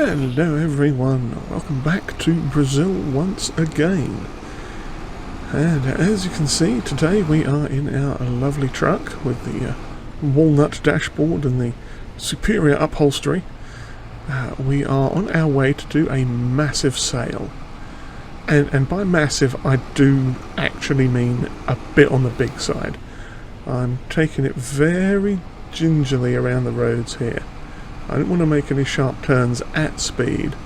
Hello everyone, welcome back to Brazil once again. And as you can see, today we are in our lovely truck with the walnut dashboard and the superior upholstery. We are on our way to do a massive sale. And by massive, I do actually mean a bit on the big side. I'm taking it very gingerly around the roads here. I don't want to make any sharp turns at speed,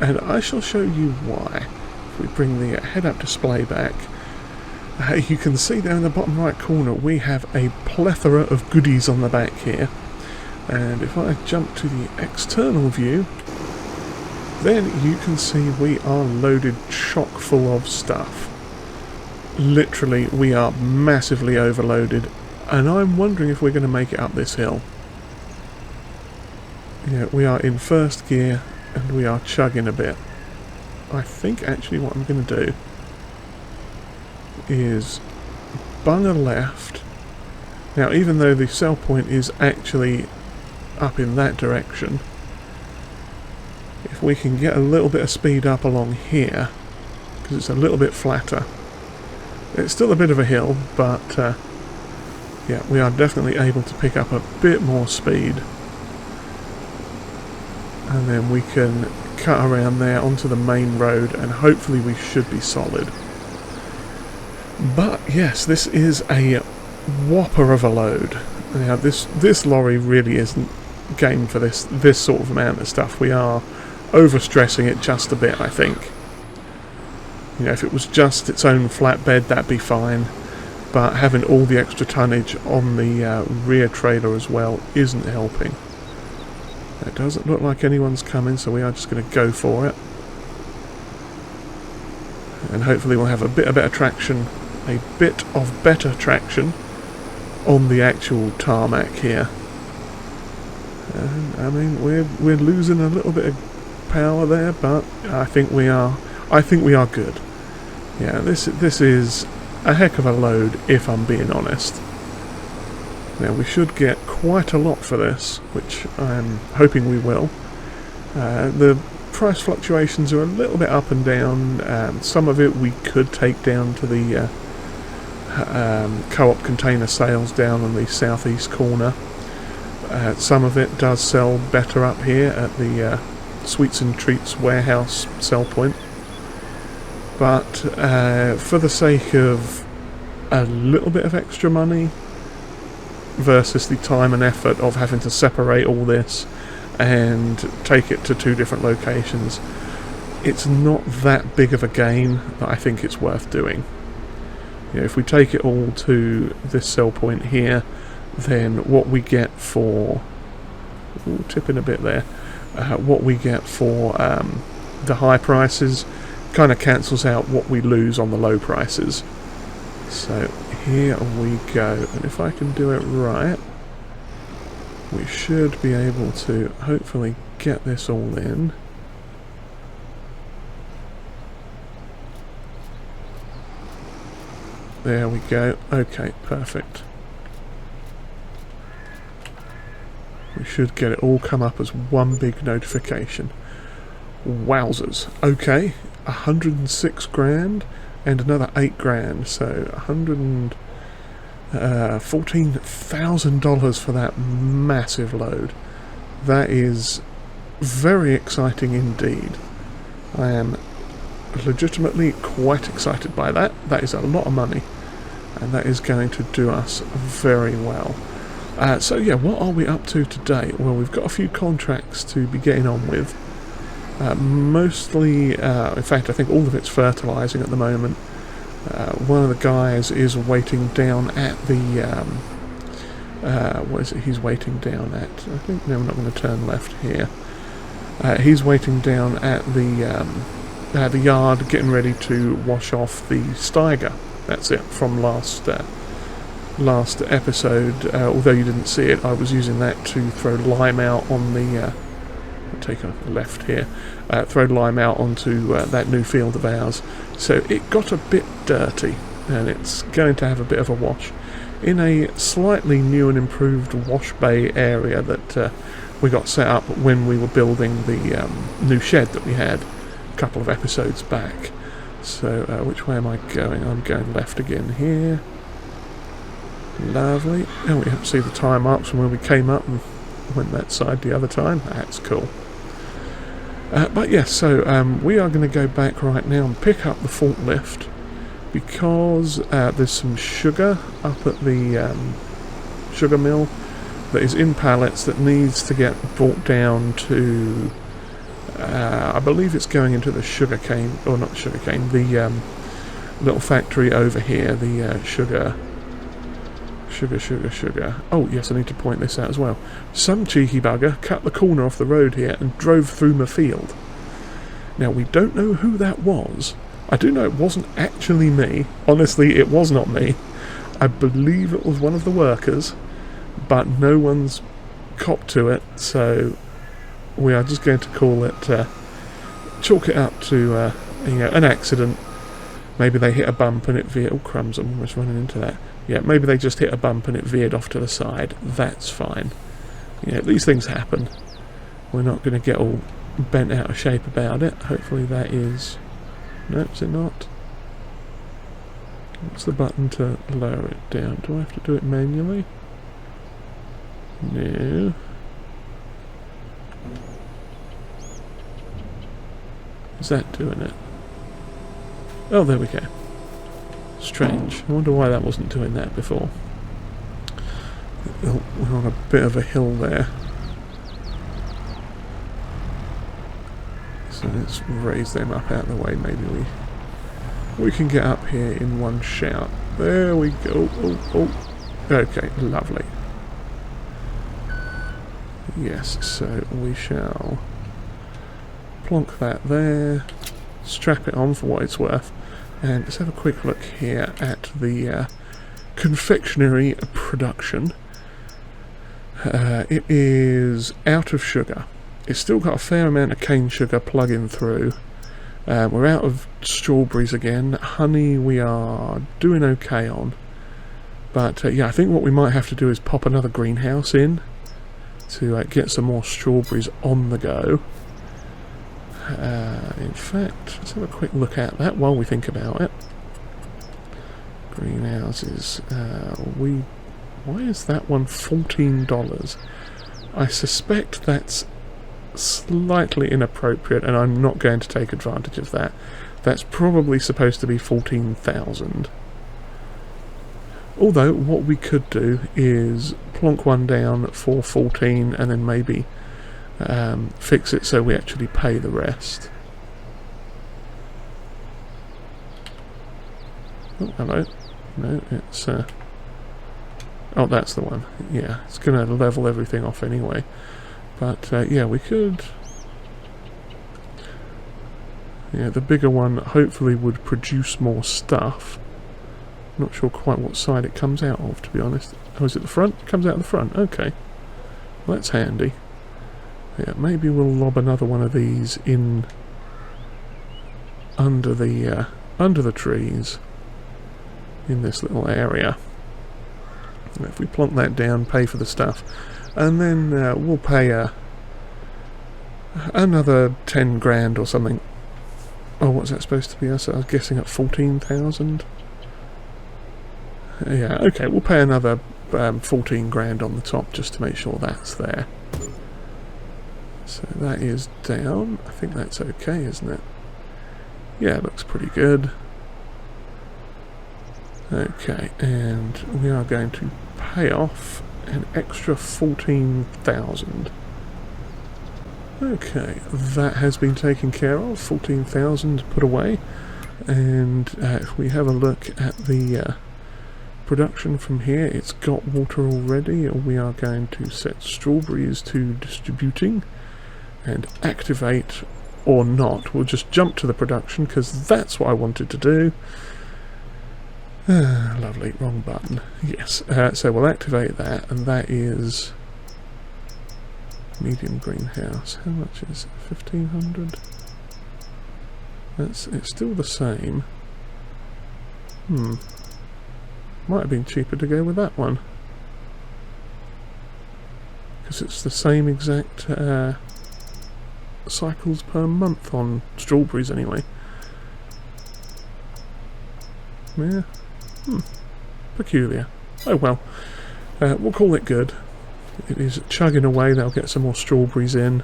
and I shall show you why. If we bring the head-up display back, you can see down in the bottom right corner we have a plethora of goodies on the back here. And if I jump to the external view, then you can see we are loaded chock full of stuff. Literally, we are massively overloaded, and I'm wondering if we're going to make it up this hill. Yeah, we are in first gear and we are chugging a bit. I think actually what I'm going to do is bung a left. Now, even though the sell point is actually up in that direction, if we can get a little bit of speed up along here, because it's a little bit flatter. It's still a bit of a hill, but yeah, we are definitely able to pick up a bit more speed. And then we can cut around there onto the main road, and hopefully we should be solid. But yes, this is a whopper of a load. Now this lorry really isn't game for this sort of amount of stuff. We are overstressing it just a bit, I think. You know, if it was just its own flatbed, that'd be fine. But having all the extra tonnage on the rear trailer as well isn't helping. It doesn't look like anyone's coming, so we are just going to go for it. And hopefully we'll have a bit of better traction on the actual tarmac here. And I mean, we're losing a little bit of power there, but I think we are good. Yeah, this is a heck of a load, if I'm being honest. Now, we should get quite a lot for this, which I'm hoping we will. The price fluctuations are a little bit up and down. Some of it we could take down to the co-op container sales down on the southeast corner. Some of it does sell better up here at the Sweets and Treats warehouse sell point. But for the sake of a little bit of extra money, versus the time and effort of having to separate all this and take it to two different locations, it's not that big of a gain that I think it's worth doing. You know, if we take it all to this sell point here, then what we get for... Ooh, tipping a bit there. What we get for the high prices kind of cancels out what we lose on the low prices. So here we go, and if I can do it right, we should be able to hopefully get this all in. There we go. Okay, perfect. We should get it all come up as one big notification. Wowzers. Okay, 106 grand. And another 8 grand, so $14,000 for that massive load. That is very exciting indeed. I am legitimately quite excited by that. That is a lot of money, and that is going to do us very well. So yeah, what are we up to today? Well, we've got a few contracts to be getting on with. Mostly, in fact, I think all of it's fertilising at the moment. One of the guys is waiting down at the... what is it he's waiting down at? I think, no, we're not going to turn left here. He's waiting down at the yard, getting ready to wash off the Steiger. That's it, from last episode. Although you didn't see it, I was using that to throw lime out on the... take a left here, throw lime out onto that new field of ours. So it got a bit dirty, and it's going to have a bit of a wash in a slightly new and improved wash bay area that we got set up when we were building the new shed that we had a couple of episodes back. So which way am I going? I'm going left again here. Lovely. And we have to see the tire marks from where we came up and went that side the other time. That's cool. But yes, so we are going to go back right now and pick up the forklift, because there's some sugar up at the sugar mill that is in pallets that needs to get brought down to, I believe it's going into the sugarcane, or not sugarcane, the little factory over here, the sugar. Oh yes, I need to point this out as well. Some cheeky bugger cut the corner off the road here and drove through my field. Now we don't know who that was. I do know it wasn't actually me. Honestly, it was not me. I believe it was one of the workers, but no one's copped to it, so we are just going to call it, chalk it up to an accident. Maybe they hit a bump and it veered. Oh crumbs, I'm almost running into that. Yeah, maybe they just hit a bump and it veered off to the side. That's fine. Yeah, these things happen. We're not going to get all bent out of shape about it. Hopefully that is... No, is it not? What's the button to lower it down? Do I have to do it manually? No. Is that doing it? Oh, there we go. Strange. I wonder why that wasn't doing that before. Oh, we're on a bit of a hill there. So let's raise them up out of the way. Maybe we can get up here in one shout. There we go. Oh. Okay, lovely. Yes, so we shall plonk that there, strap it on for what it's worth, and let's have a quick look here at the confectionery production. It is out of sugar. It's still got a fair amount of cane sugar plugging through. We're out of strawberries again. Honey we are doing okay on. But yeah, I think what we might have to do is pop another greenhouse in to get some more strawberries on the go. In fact, let's have a quick look at that while we think about it. Greenhouses. Why is that one $14? I suspect that's slightly inappropriate, and I'm not going to take advantage of that. That's probably supposed to be 14,000. Although what we could do is plonk one down for 14 and then maybe fix it so we actually pay the rest. Oh, hello. No, it's oh, that's the one. Yeah, it's going to level everything off anyway. But yeah, we could... Yeah, the bigger one hopefully would produce more stuff. Not sure quite what side it comes out of, to be honest. Oh, is it the front? It comes out the front. Okay. Well, that's handy. Yeah, maybe we'll lob another one of these in under the trees in this little area. If we plonk that down, pay for the stuff, and then we'll pay another 10 grand or something. Oh, what's that supposed to be? I was guessing at 14,000. Yeah, okay, we'll pay another 14 grand on the top just to make sure that's there. So that is down. I think that's okay, isn't it? Yeah, it looks pretty good. Okay, and we are going to pay off an extra 14,000. Okay, that has been taken care of. 14,000 put away. And if we have a look at the production from here, it's got water already. We are going to set strawberries to distributing and activate or not. We'll just jump to the production because that's what I wanted to do. Lovely, wrong button. Yes, so we'll activate that, and that is medium greenhouse. How much is it? 1,500? It's still the same. Might have been cheaper to go with that one. Because because it's the same exact cycles per month on strawberries anyway. Yeah. Peculiar. Oh well. We'll call it good. It is chugging away. They'll get some more strawberries in.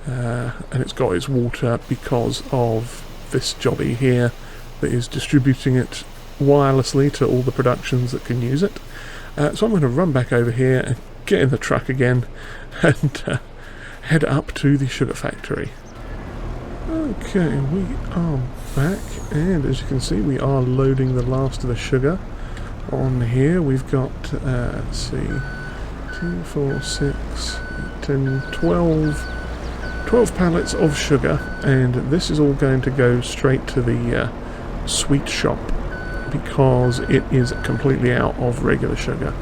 And it's got its water because of this jobby here that is distributing it wirelessly to all the productions that can use it. So I'm going to run back over here and get in the truck again and head up to the sugar factory. Okay, we are back, and as you can see we are loading the last of the sugar on here. We've got, let's see, 2, 4, 6, 8, 10, 12 pallets of sugar, and this is all going to go straight to the sweet shop because it is completely out of regular sugar.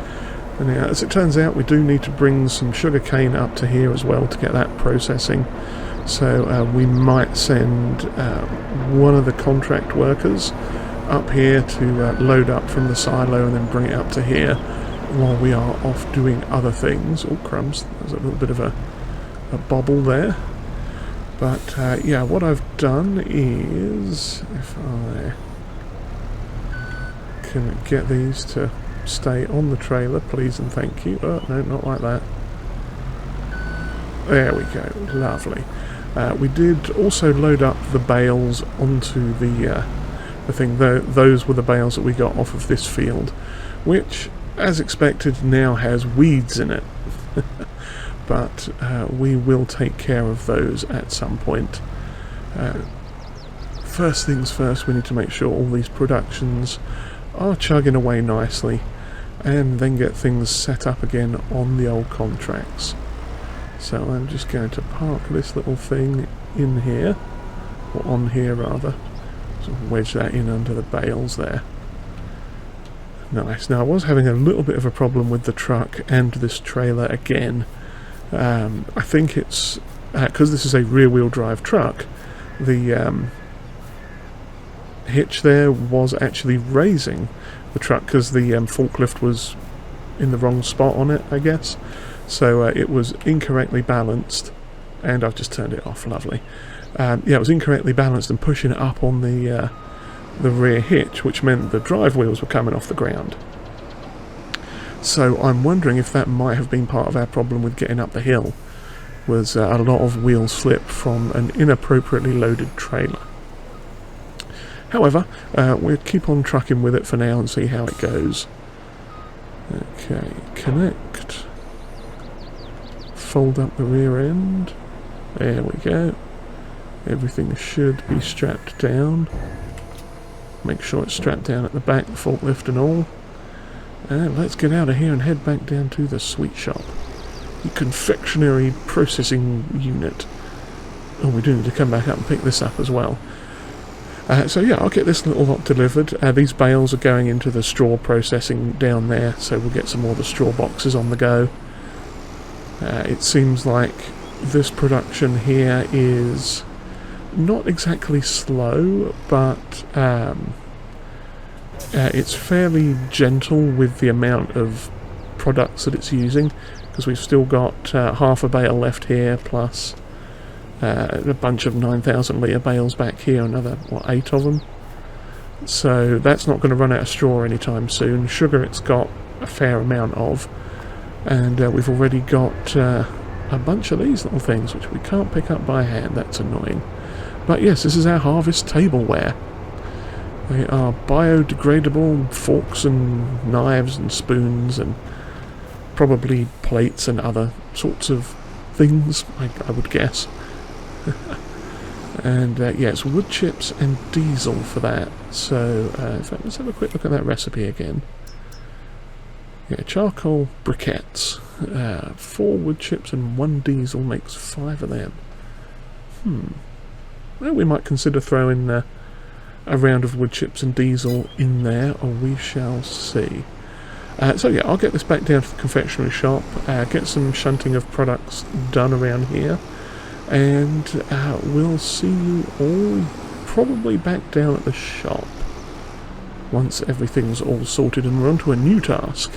And now, as it turns out, we do need to bring some sugar cane up to here as well to get that processing. So we might send one of the contract workers up here to load up from the silo and then bring it up to here while we are off doing other things. Oh crumbs, there's a little bit of a bobble there. But yeah, what I've done is, if I can get these to stay on the trailer, please and thank you. Oh, no, not like that. There we go, lovely. We did also load up the bales onto the thing. Those were the bales that we got off of this field, which, as expected, now has weeds in it. But we will take care of those at some point. First things first, we need to make sure all these productions are chugging away nicely, and then get things set up again on the old contracts. So I'm just going to park this little thing in here, or on here rather, so wedge that in under the bales there. Nice. Now I was having a little bit of a problem with the truck and this trailer again. I think it's because this is a rear-wheel drive truck, the hitch there was actually raising the truck because the forklift was in the wrong spot on it, I guess. So it was incorrectly balanced, and I've just turned it off. Lovely. Yeah, it was incorrectly balanced and pushing it up on the rear hitch, which meant the drive wheels were coming off the ground. So I'm wondering if that might have been part of our problem with getting up the hill, was a lot of wheel slip from an inappropriately loaded trailer. However, we'll keep on trucking with it for now and see how it goes. Okay, connect. Fold up the rear end. There we go. Everything should be strapped down. Make sure it's strapped down at the back, the forklift and all. And let's get out of here and head back down to the sweet shop. The confectionery processing unit. Oh, we do need to come back up and pick this up as well. So yeah, I'll get this little lot delivered. These bales are going into the straw processing down there, so we'll get some more of the straw boxes on the go. It seems like this production here is not exactly slow, but it's fairly gentle with the amount of products that it's using, because we've still got half a bale left here, plus a bunch of 9,000 litre bales back here, another, what, 8 of them? So that's not going to run out of straw anytime soon. Sugar it's got a fair amount of, and we've already got a bunch of these little things which we can't pick up by hand. That's annoying. But yes, this is our harvest tableware. They are biodegradable forks and knives and spoons and probably plates and other sorts of things, I would guess. And yes, wood chips and diesel for that. So in fact, let's have a quick look at that recipe again. Yeah, charcoal briquettes. 4 wood chips and 1 diesel makes 5 of them. Well, we might consider throwing a round of wood chips and diesel in there, or we shall see. So yeah, I'll get this back down to the confectionery shop, get some shunting of products done around here, and we'll see you all probably back down at the shop once everything's all sorted and we're on to a new task.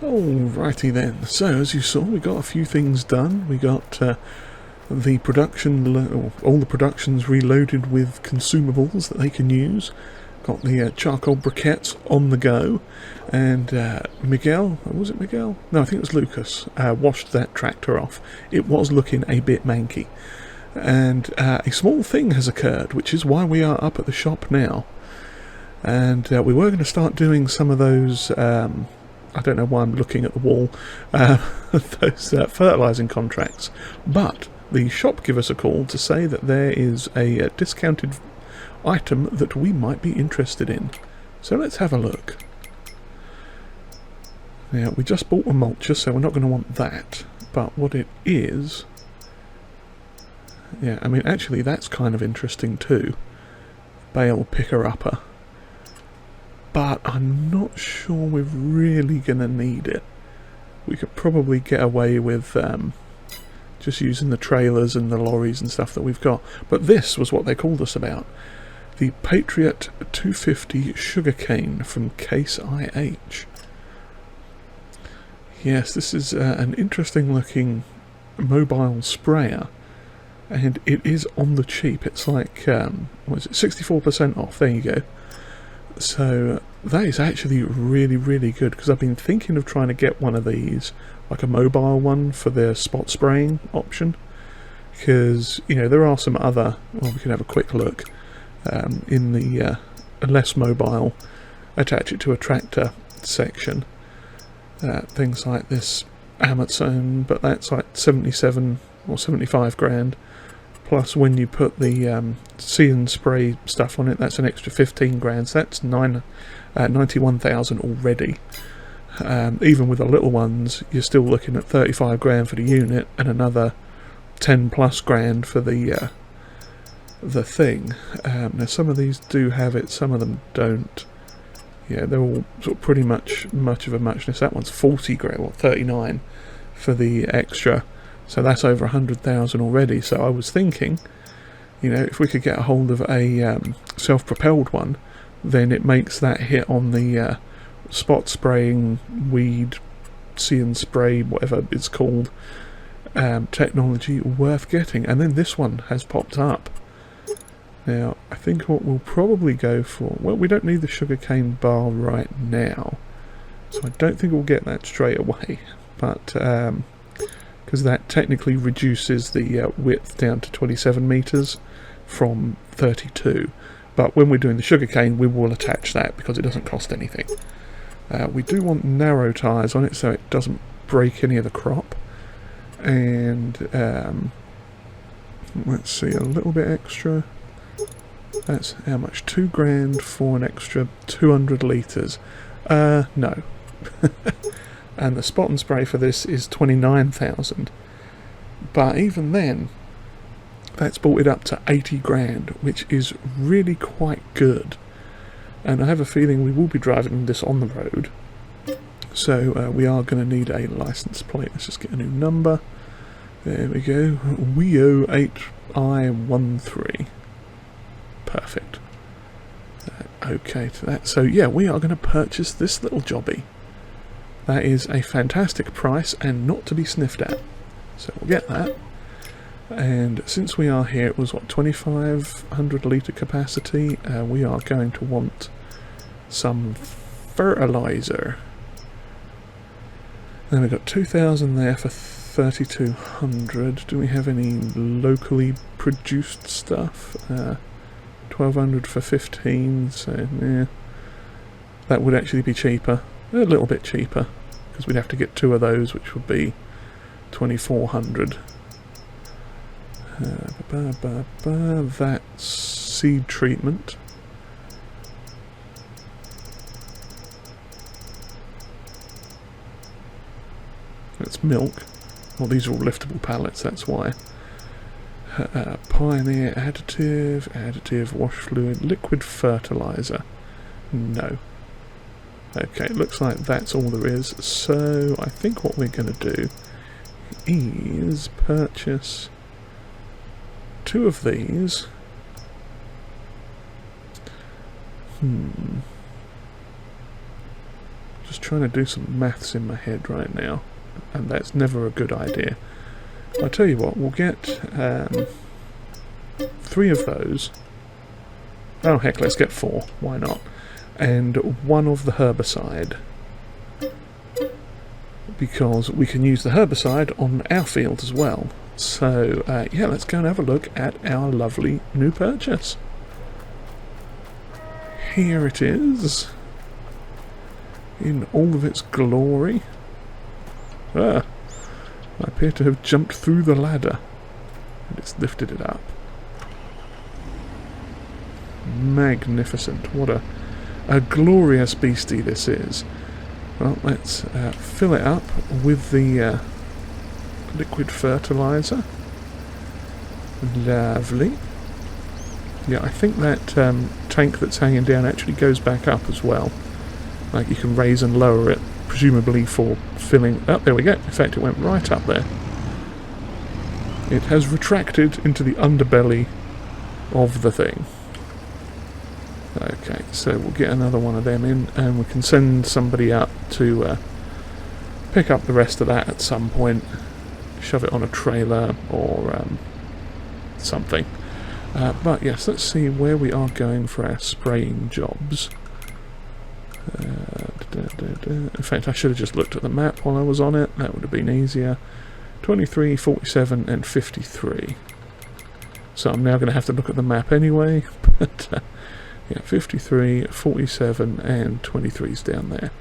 Alrighty then, so as you saw, we got a few things done. We got the production, all the productions reloaded with consumables that they can use. Got the charcoal briquettes on the go, and Miguel, was it Miguel? No, I think it was Lucas, washed that tractor off. It was looking a bit manky. And a small thing has occurred, which is why we are up at the shop now. And we were going to start doing some of those, I don't know why I'm looking at the wall, those fertilising contracts. But the shop gave us a call to say that there is a discounted item that we might be interested in. So let's have a look. Now, we just bought a mulcher, so we're not going to want that. But what it is... yeah, I mean, actually, that's kind of interesting too. Bale picker-upper. But I'm not sure we're really going to need it. We could probably get away with just using the trailers and the lorries and stuff that we've got. But this was what they called us about. The Patriot 250 sugarcane from Case IH. Yes, this is an interesting looking mobile sprayer. And it is on the cheap. It's like, what is it, 64% off. There you go. So that is actually really, really good, because I've been thinking of trying to get one of these, like a mobile one for their spot spraying option. Because, you know, there are some other, well, we can have a quick look, in the less mobile, attach it to a tractor section. Things like this Amazon, but that's like 77 or 75 grand. Plus, when you put the see and spray stuff on it, that's an extra 15 grand. So that's 91,000 already. Even with the little ones, you're still looking at 35 grand for the unit and another 10 plus grand for the thing. Now, some of these do have it, some of them don't. Yeah, they're all sort of pretty much of a muchness. That one's 40 grand, or 39 for the extra. So that's over 100,000 already. So I was thinking, you know, if we could get a hold of a self-propelled one, then it makes that hit on the spot spraying, weed, see and spray, whatever it's called, technology worth getting. And then this one has popped up. Now, I think what we'll probably go for... well, we don't need the sugarcane bar right now, so I don't think we'll get that straight away. But... because that technically reduces the width down to 27 meters from 32. But when we're doing the sugarcane, we will attach that because it doesn't cost anything. We do want narrow tyres on it so it doesn't break any of the crop. And let's see, a little bit extra. That's how much? 2 grand for an extra 200 litres. No. And the spot and spray for this is 29,000. But even then, that's brought it up to 80 grand, which is really quite good. And I have a feeling we will be driving this on the road. So we are going to need a license plate. Let's just get a new number. There we go. WEO8I13. Perfect. Okay to that. So yeah, we are going to purchase this little jobby. That is a fantastic price and not to be sniffed at. So we'll get that. And since we are here, it was what, 2,500 litre capacity. We are going to want some fertilizer. Then we've got 2,000 there for 3,200. Do we have any locally produced stuff? 1,200 for 15. So yeah, that would actually be cheaper. A little bit cheaper, because we'd have to get 2 of those, which would be 2,400. That's seed treatment. That's milk. Well, these are all liftable pallets, that's why. Pioneer additive, wash fluid, liquid fertilizer. No. Okay, it looks like that's all there is. So I think what we're going to do is purchase 2 of these. Just trying to do some maths in my head right now, and that's never a good idea. I'll tell you what, we'll get 3 of those. Oh heck, let's get 4, why not? And 1 of the herbicide, because we can use the herbicide on our field as well. So yeah, let's go and have a look at our lovely new purchase. Here it is, in all of its glory. I appear to have jumped through the ladder, and it's lifted it up. Magnificent. What a glorious beastie this is. Well, let's fill it up with the liquid fertilizer. Lovely. Yeah, I think that tank that's hanging down actually goes back up as well. Like, you can raise and lower it, presumably for filling... Oh, there we go. In fact, it went right up there. It has retracted into the underbelly of the thing. Okay, so we'll get another one of them in, and we can send somebody up to pick up the rest of that at some point. Shove it on a trailer or something. But yes, let's see where we are going for our spraying jobs. In fact, I should have just looked at the map while I was on it. That would have been easier. 23, 47 and 53. So I'm now going to have to look at the map anyway. But yeah, 53, 47 and 23 is down there.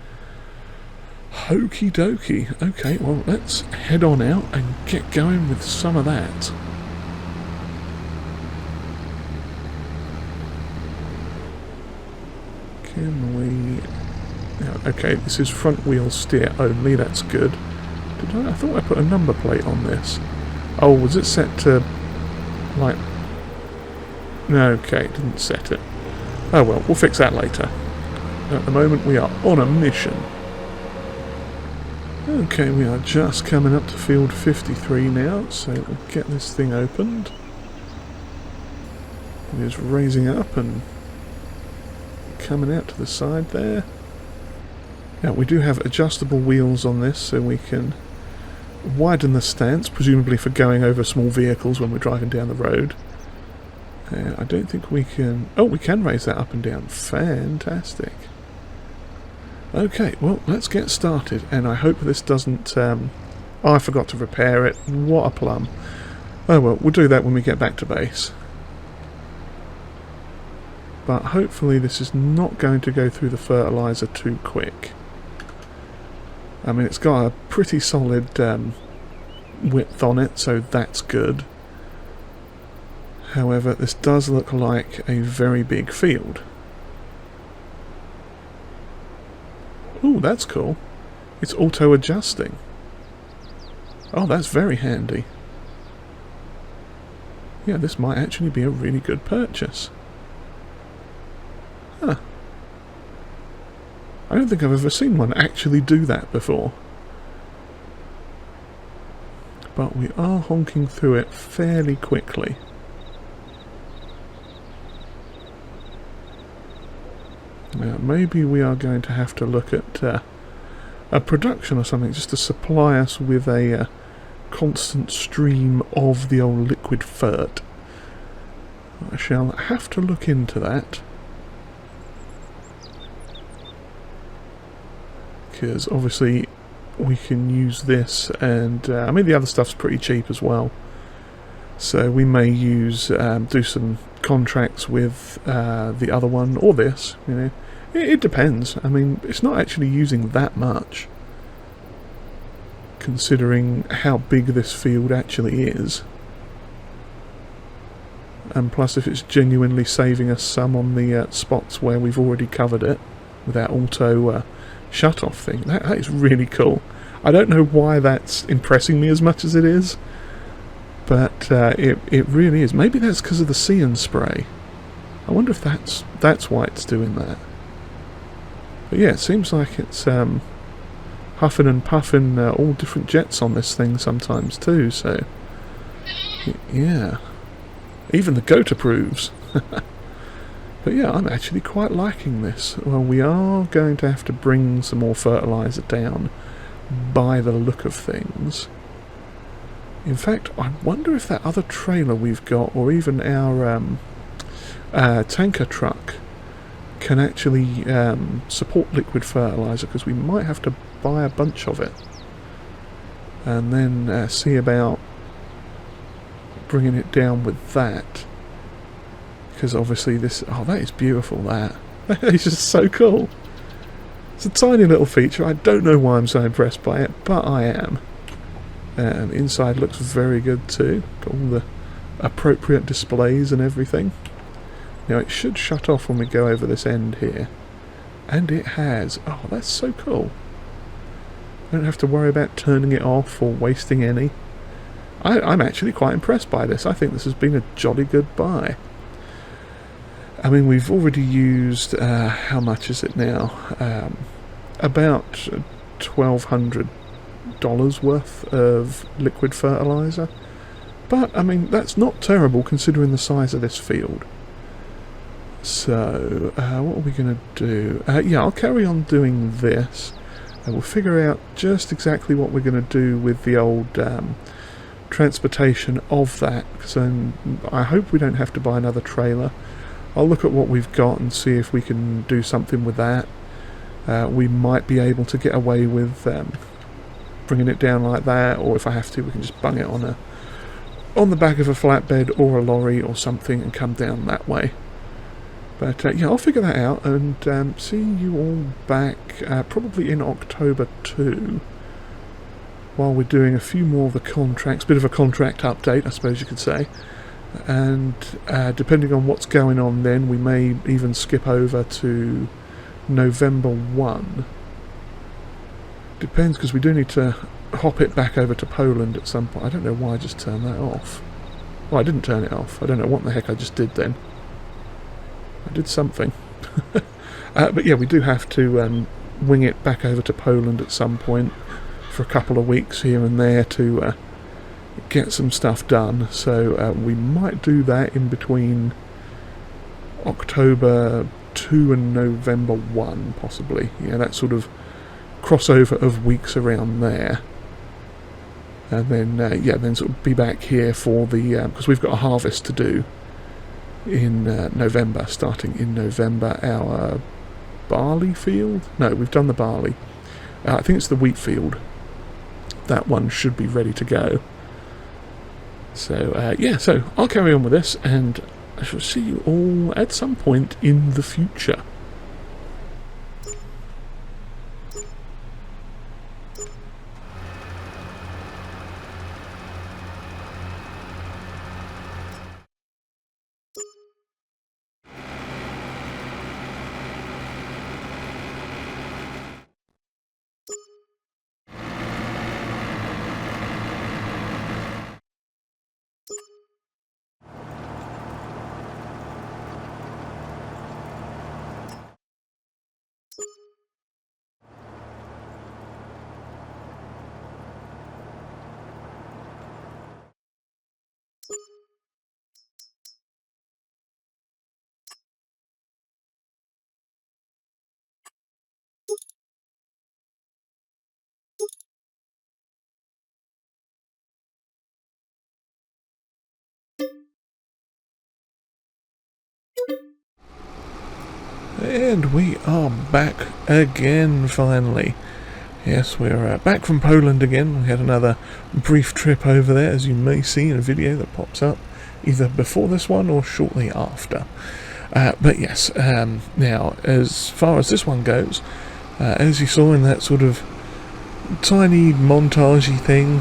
Okie dokie. Okay, well, let's head on out and get going with some of that. Can we... Okay, this is front wheel steer only, that's good. I thought I put a number plate on this. Oh, was it set to... like... No, okay, it didn't set it. Oh well, we'll fix that later. At the moment we are on a mission. Okay, we are just coming up to field 53 now, so we'll get this thing opened. It is raising up and coming out to the side there. Now we do have adjustable wheels on this, so we can widen the stance, presumably for going over small vehicles when we're driving down the road. I don't think we can... Oh, we can raise that up and down. Fantastic. Okay, well, let's get started, and I hope this doesn't... Oh, I forgot to repair it. What a plum. Oh well, we'll do that when we get back to base. But hopefully this is not going to go through the fertilizer too quick. I mean, it's got a pretty solid width on it, so that's good. However, this does look like a very big field. Ooh, that's cool. It's auto-adjusting. Oh, that's very handy. Yeah, this might actually be a really good purchase. Huh. I don't think I've ever seen one actually do that before. But we are honking through it fairly quickly. Now, maybe we are going to have to look at a production or something just to supply us with a constant stream of the old liquid fert. I shall have to look into that. Because obviously we can use this, and I mean the other stuff's pretty cheap as well. So we may use do some contracts with the other one or this. You know, it depends. I mean, it's not actually using that much, considering how big this field actually is. And plus, if it's genuinely saving us some on the spots where we've already covered it with that auto shut-off thing, that is really cool. I don't know why that's impressing me as much as it is, but it really is. Maybe that's because of the See and spray. I wonder if that's why it's doing that. But yeah, it seems like it's huffing and puffing all different jets on this thing sometimes too, so yeah. Even the goat approves. But yeah, I'm actually quite liking this. Well, we are going to have to bring some more fertiliser down by the look of things. In fact, I wonder if that other trailer we've got, or even our tanker truck, can actually support liquid fertiliser, because we might have to buy a bunch of it. And then see about bringing it down with that. Because obviously this... Oh, that is beautiful, that. That is just so cool. It's a tiny little feature. I don't know why I'm so impressed by it, but I am. Inside looks very good too. Got all the appropriate displays and everything. Now it should shut off when we go over this end here. And it has. Oh, that's so cool. I don't have to worry about turning it off or wasting any. I'm actually quite impressed by this. I think this has been a jolly good buy. I mean, we've already used, how much is it now? About $1,200 worth of liquid fertiliser. But, I mean, that's not terrible considering the size of this field. So, what are we going to do? Yeah, I'll carry on doing this. And we'll figure out just exactly what we're going to do with the old transportation of that. Because I hope we don't have to buy another trailer. I'll look at what we've got and see if we can do something with that. We might be able to get away with bringing it down like that, or if I have to, we can just bung it on the back of a flatbed or a lorry or something and come down that way. But yeah, I'll figure that out and see you all back probably in October too, while we're doing a few more of the contracts, bit of a contract update, I suppose you could say. And depending on what's going on then, we may even skip over to November 1. Depends, because we do need to hop it back over to Poland at some point. I don't know why I just turned that off. Well, I didn't turn it off. I don't know what the heck I just did then. I did something. But yeah, we do have to wing it back over to Poland at some point for a couple of weeks here and there to get some stuff done. So we might do that in between October 2 and November 1, possibly. Yeah, that sort of crossover of weeks around there. And then, yeah, then sort of be back here for the... because we've got a harvest to do in November, starting in November. Our barley field? No, we've done the barley. I think it's the wheat field. That one should be ready to go. So, yeah, so I'll carry on with this, and I shall see you all at some point in the future. And we are back again, finally. Yes, we're back from Poland again. We had another brief trip over there, as you may see in a video that pops up either before this one or shortly after. But yes, now, as far as this one goes, as you saw in that sort of tiny montagey thing,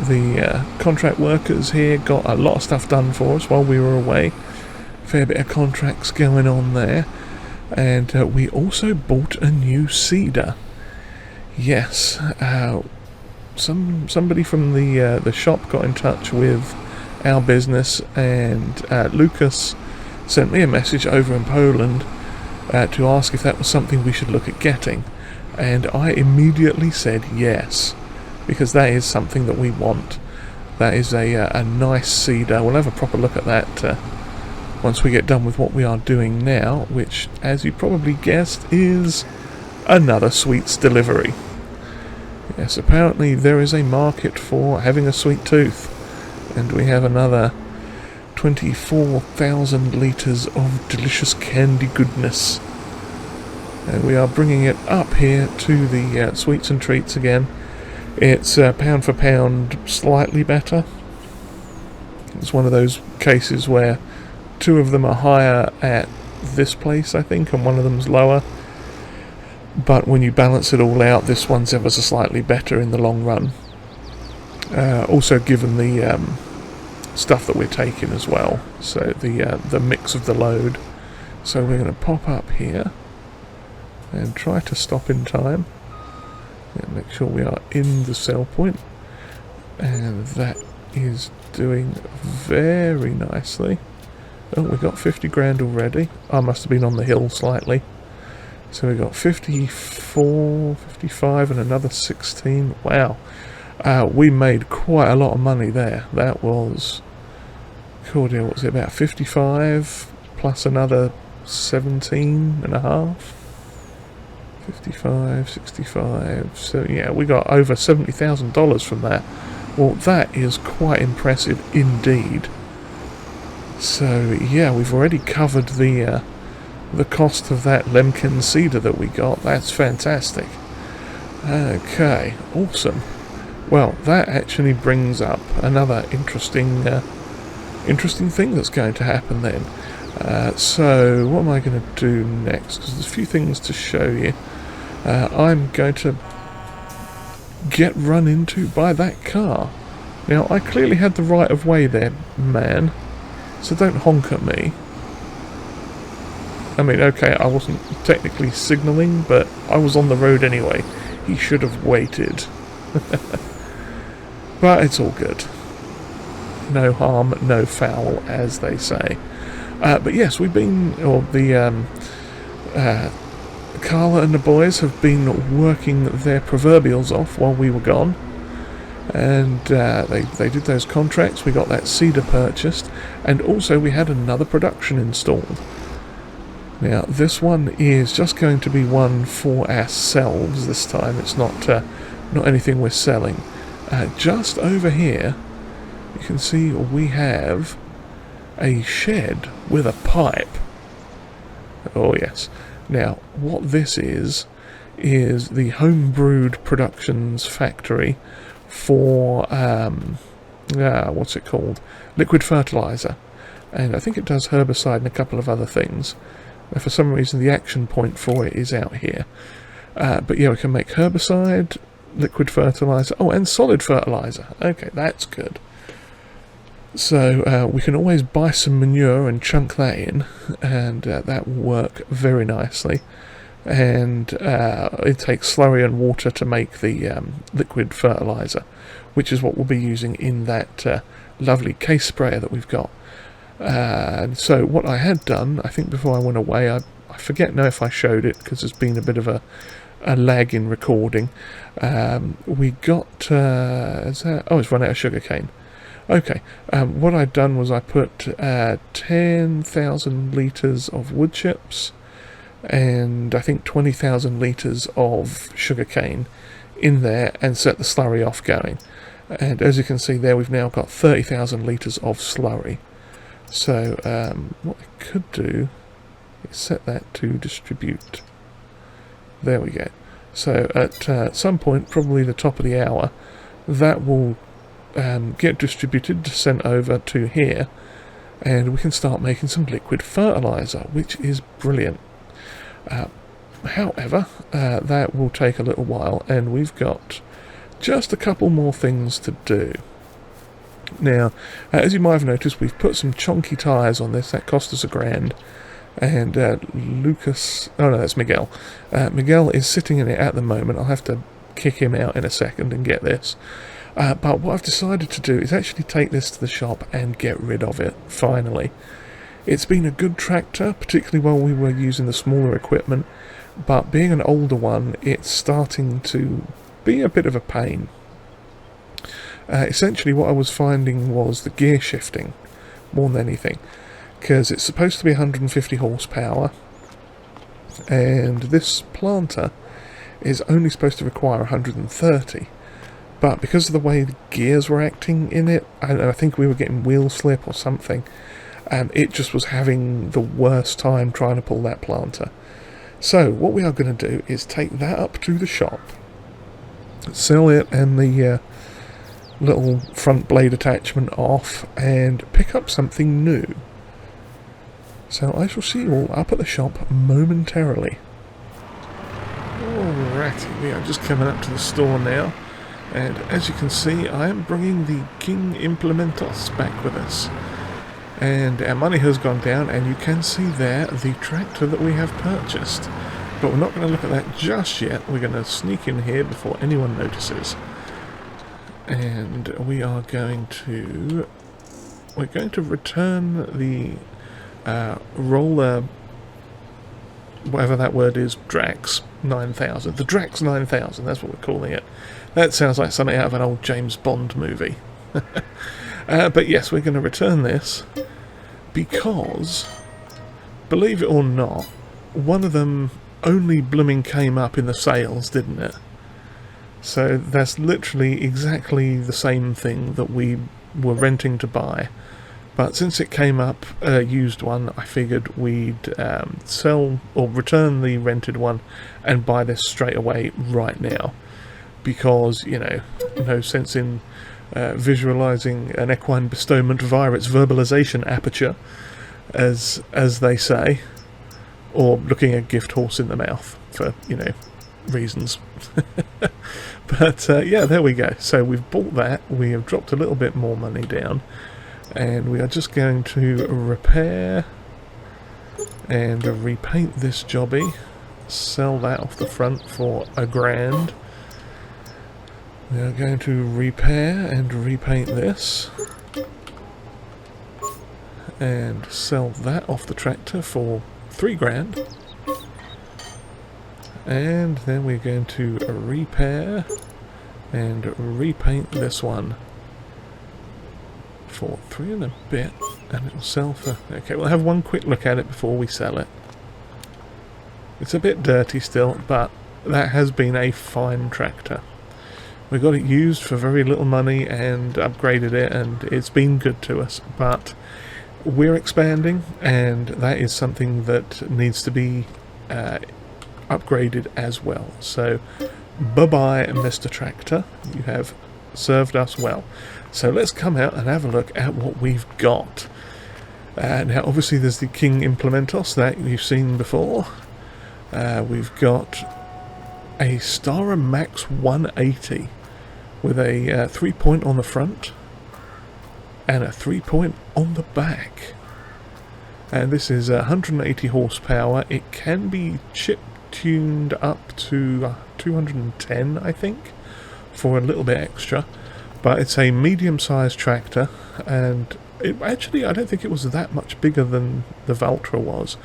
the contract workers here got a lot of stuff done for us while we were away. Fair bit of contracts going on there. And we also bought a new seeder. Yes, somebody from the shop got in touch with our business, and Lucas sent me a message over in Poland to ask if that was something we should look at getting. And I immediately said yes, because that is something that we want. That is a nice seeder. We'll have a proper look at that once we get done with what we are doing now, which, as you probably guessed, is another sweets delivery. Yes, apparently there is a market for having a sweet tooth, and we have another 24,000 litres of delicious candy goodness. And we are bringing it up here to the sweets and treats again. It's pound for pound slightly better. It's one of those cases where two of them are higher at this place, I think, and one of them's lower. But when you balance it all out, this one's ever so slightly better in the long run. Also given the stuff that we're taking as well, so the mix of the load. So we're going to pop up here and try to stop in time. And make sure we are in the sell point. And that is doing very nicely. Oh, we got 50 grand already. I must have been on the hill slightly. So we got 54, 55 and another 16. Wow. We made quite a lot of money there. That was, what was it, about 55 plus another 17 and a half? 55, 65, so yeah, we got over $70,000 from that. Well, that is quite impressive indeed. So yeah, we've already covered the cost of that Lemkin cedar that we got. That's fantastic. Okay, awesome. Well, that actually brings up another interesting thing that's going to happen then. So what am I going to do next? Because there's a few things to show you. I'm going to get run into by that car. Now, I clearly had the right of way there, man. So don't honk at me. I mean, okay, I wasn't technically signalling, but I was on the road anyway. He should have waited. But it's all good. No harm, no foul, as they say. But yes, we've been, or the Carla and the boys have been working their proverbials off while we were gone. And they did those contracts, we got that cedar purchased, and also we had another production installed. Now, this one is just going to be one for ourselves this time. It's not anything we're selling. Just over here, you can see we have a shed with a pipe. Oh yes. Now, what this is the homebrewed productions factory for what's it called? Liquid fertilizer. And I think it does herbicide and a couple of other things. For some reason, the action point for it is out here. But yeah, we can make herbicide, liquid fertilizer, oh, and solid fertilizer. Okay, that's good. So we can always buy some manure and chunk that in, and that will work very nicely. And it takes slurry and water to make the liquid fertilizer, which is what we'll be using in that lovely case sprayer that we've got. And so what I had done, I think before I went away, I forget now if I showed it because there's been a bit of a lag in recording. We got it's run out of sugarcane. Okay, what I'd done was I put 10,000 litres of wood chips and I think 20,000 litres of sugarcane in there and set the slurry off going. And as you can see there, we've now got 30,000 litres of slurry. So what I could do is set that to distribute. There we go. So at some point, probably the top of the hour, that will get distributed, sent over to here, and we can start making some liquid fertilizer, which is brilliant. However, that will take a little while, and we've got just a couple more things to do. Now, as you might have noticed, we've put some chonky tyres on this. That cost us $1,000. And Lucas, oh no, that's Miguel. Miguel is sitting in it at the moment. I'll have to kick him out in a second and get this. But what I've decided to do is actually take this to the shop and get rid of it, finally. It's been a good tractor, particularly while we were using the smaller equipment, but being an older one, it's starting to be a bit of a pain. Essentially what I was finding was the gear shifting, more than anything. because it's supposed to be 150 horsepower, and this planter is only supposed to require 130. But because of the way the gears were acting in it, I think we were getting wheel slip or something, it just was having the worst time trying to pull that planter. So what we are going to do is take that up to the shop, sell it and the little front blade attachment off, and pick up something new. So I shall see you all up at the shop momentarily. Alrighty, we are just coming up to the store now, and as you can see, I am bringing the King Implementos back with us. And our money has gone down, and you can see there the tractor that we have purchased. But we're not going to look at that just yet. We're going to sneak in here before anyone notices. And we're going to return the roller, whatever that word is, Drax 9000. The Drax 9000, that's what we're calling it. That sounds like something out of an old James Bond movie. But yes, we're going to return this because, believe it or not, one of them only blooming came up in the sales, didn't it? So that's literally exactly the same thing that we were renting to buy. But since it came up, a used one, I figured we'd sell or return the rented one and buy this straight away right now. Because, you know, no sense in visualizing an equine bestowment via its verbalization aperture, as they say, or looking a gift horse in the mouth for, you know, reasons. But yeah, there we go. So we've bought that, we have dropped a little bit more money down, and we are just going to repair and repaint this jobby, sell that off the front for $1,000. We are going to repair and repaint this and sell that off the tractor for $3,000. And then we're going to repair and repaint this one for $3 and a bit, and it'll sell for... Okay, we'll have one quick look at it before we sell it. It's a bit dirty still, but that has been a fine tractor. We got it used for very little money and upgraded it, and it's been good to us, but we're expanding, and that is something that needs to be upgraded as well. So bye-bye, Mr. Tractor, you have served us well. So let's come out and have a look at what we've got. Now obviously there's the King Implementos that you've seen before. We've got a Stara Max 180 with a 3-point on the front and a 3-point on the back. And this is 180 horsepower. It can be chip tuned up to 210, I think, for a little bit extra. But it's a medium-sized tractor, and it actually, I don't think it was that much bigger than the Valtra was.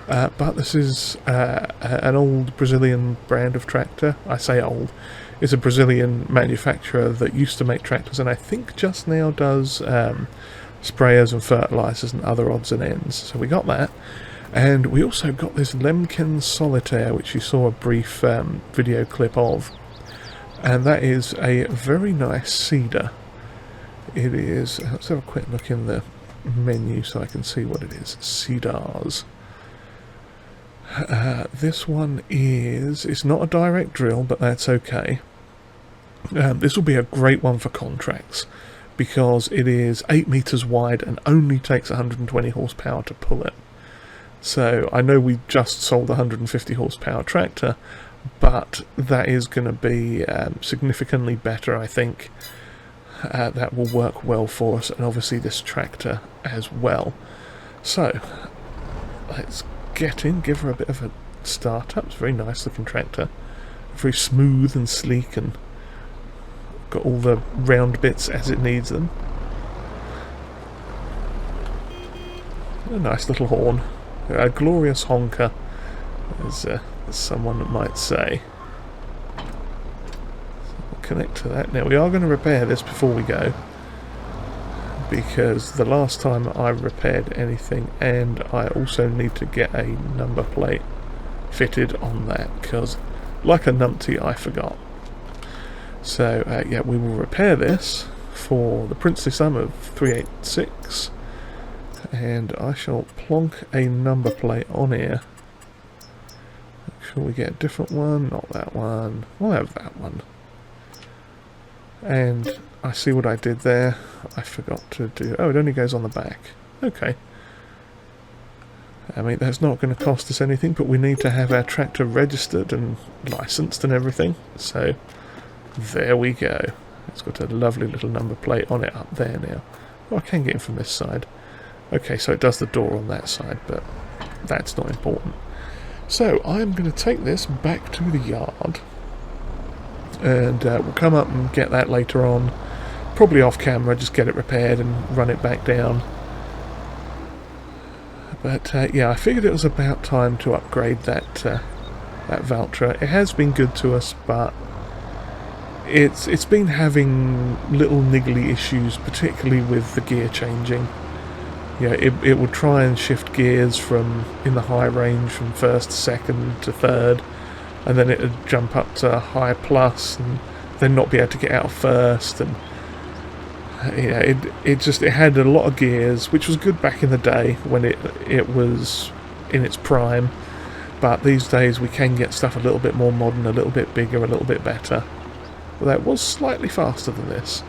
But this is an old Brazilian brand of tractor. I say old. It's a Brazilian manufacturer that used to make tractors, and I think just now does sprayers and fertilizers and other odds and ends. So we got that. And we also got this Lemken Solitaire, which you saw a brief video clip of. And that is a very nice cedar. It is... Let's have a quick look in the menu so I can see what it is. Cedars. This one is... It's not a direct drill, but that's okay. This will be a great one for contracts, because it is 8 meters wide and only takes 120 horsepower to pull it. So I know we just sold a 150 horsepower tractor, but that is going to be significantly better, I think. That will work well for us, and obviously this tractor as well. So let's get in, give her a bit of a start up. It's a very nice looking tractor, very smooth and sleek, and got all the round bits as it needs them. A nice little horn, a glorious honker, as someone might say. So we'll connect to that. Now we are going to repair this before we go, because the last time I repaired anything, and I also need to get a number plate fitted on that, because like a numpty I forgot. So yeah, we will repair this for the princely sum of 386, and I shall plonk a number plate on here. Make sure we get a different one, not that one. We'll have that one. And I see what I did there. I forgot to do... Oh, it only goes on the back. Okay. I mean, that's not going to cost us anything, but we need to have our tractor registered and licensed and everything. So, there we go. It's got a lovely little number plate on it up there now. Oh, I can get in from this side. Okay, so it does the door on that side, but that's not important. So, I'm going to take this back to the yard. And we'll come up and get that later on. Probably off camera, just get it repaired and run it back down. But yeah, I figured it was about time to upgrade that that Valtra. It has been good to us, but it's been having little niggly issues, particularly with the gear changing. Yeah, it would try and shift gears from in the high range from first to second to third, and then it would jump up to high plus, and then not be able to get out of first, and yeah, it had a lot of gears, which was good back in the day when it was in its prime. But these days we can get stuff a little bit more modern, a little bit bigger, a little bit better. Well, that was slightly faster than this.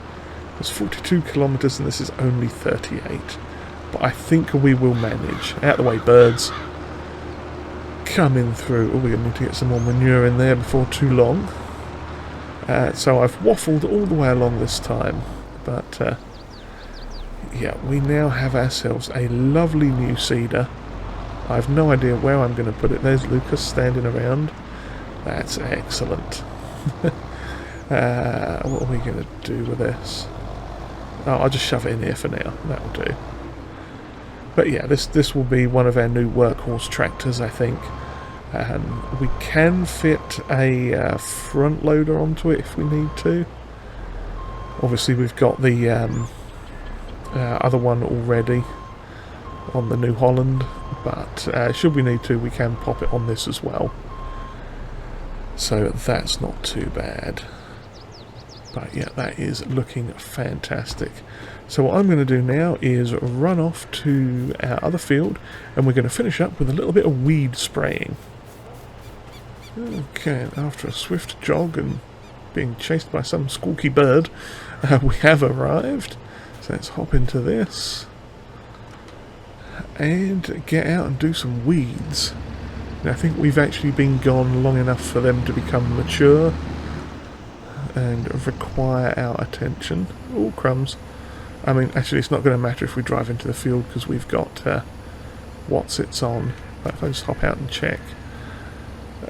It's 42 kilometers, and this is only 38. But I think we will manage. Out the way, birds. Coming through. Oh, we're going to need to get some more manure in there before too long. So I've waffled all the way along this time. But, yeah, we now have ourselves a lovely new seeder. I have no idea where I'm going to put it. There's Lucas standing around. That's excellent. What are we going to do with this? Oh, I'll just shove it in here for now. That'll do. But yeah, this will be one of our new workhorse tractors, I think. We can fit a front loader onto it if we need to. Obviously we've got the other one already on the New Holland, but should we need to, we can pop it on this as well. So that's not too bad. But yeah, that is looking fantastic. So what I'm going to do now is run off to our other field, and we're going to finish up with a little bit of weed spraying. Okay, after a swift jog and being chased by some squawky bird, we have arrived. So let's hop into this and get out and do some weeds. Now, I think we've actually been gone long enough for them to become mature and require our attention. Oh, crumbs. I mean, actually it's not going to matter if we drive into the field because we've got what's it's on. But if I just hop out and check.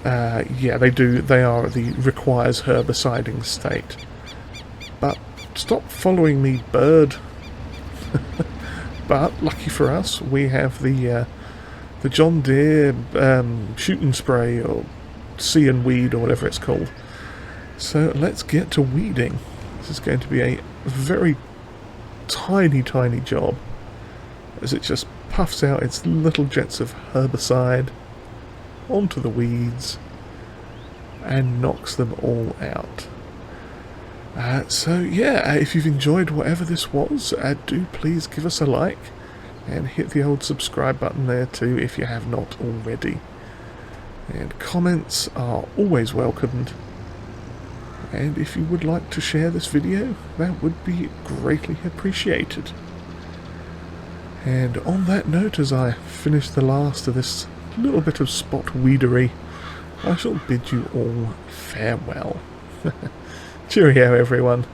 Yeah, they do. They are the requires herbiciding state. But stop following me, bird. But lucky for us, we have the John Deere shooting spray, or see and weed, or whatever it's called. So let's get to weeding. This is going to be a very tiny job, as it just puffs out its little jets of herbicide onto the weeds and knocks them all out. So yeah, if you've enjoyed whatever this was, do please give us a like and hit the old subscribe button there too if you have not already. And comments are always welcomed. And if you would like to share this video, that would be greatly appreciated. And on that note, as I finish the last of this little bit of spot weedery, I shall bid you all farewell. Cheerio, everyone.